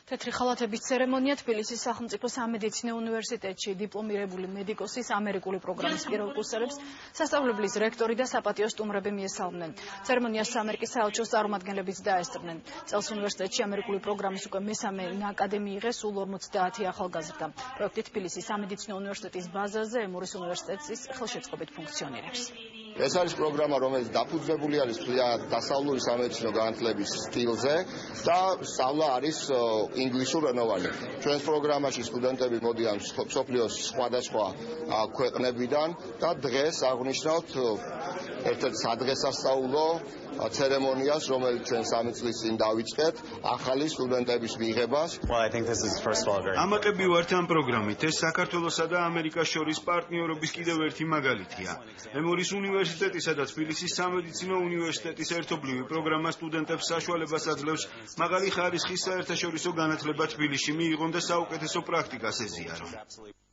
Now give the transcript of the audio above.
თეთრი ხალათების ცერემონია თბილისის სახელმწიფო სამედიცინო უნივერსიტეტში დიპლომირებული მედიკოსის ამერიკული პროგრამის პირველ კურსელებს სასწავლებლის რექტორი და საპატიო სტუმრები მიესალმნენ. ცერემონიას ამერიკის საელჩოს წარმომადგენლებიც დაესწრნენ. წელს უნივერსიტეტში ამერიკული პროგრამის უკვე მესამე აკადემი იღეს სულ 50 ახალგაზრდა. პროექტი თბილისის სამედიცინო უნივერსიტეტის ბაზაზე ემურის უნივერსიტეტის ხელშეწყობით ფუნქციონირებს. ეს არის პროგრამა, რომელიც დაფუძნებული არის დასავლური სამედიცინო განათლების სტილზე და სწავლა არის ინგლისურენოვანი. ჩვენს პროგრამაში სტუდენტები მოდიან მსოფლიოს სხვადასხვა ქვეყნებიდან და დღეს აღნიშნავთ ერთ-ერთ სადღესასწაულო ცერემონიას, რომელიც ჩვენ 3 წლის წინ დავიწყეთ, ახალი სტუდენტების მიღებას. ამაყები ვართ ამ პროგრამით. ეს საქართველოსა და ამერიკას შორის პარტნიორობის კიდევ ერთი მაგალითია. ემურის უნივერსიტეტისა და თბილისის სამედიცინო უნივერსიტეტის ერთობლივი პროგრამა სტუდენტებს საშუალებას აძლევს მაღალი ხარისხის საერთაშორისო განათლება თბილისში მიიღონ და საუკეთესო პრაქტიკას ეზიარონ.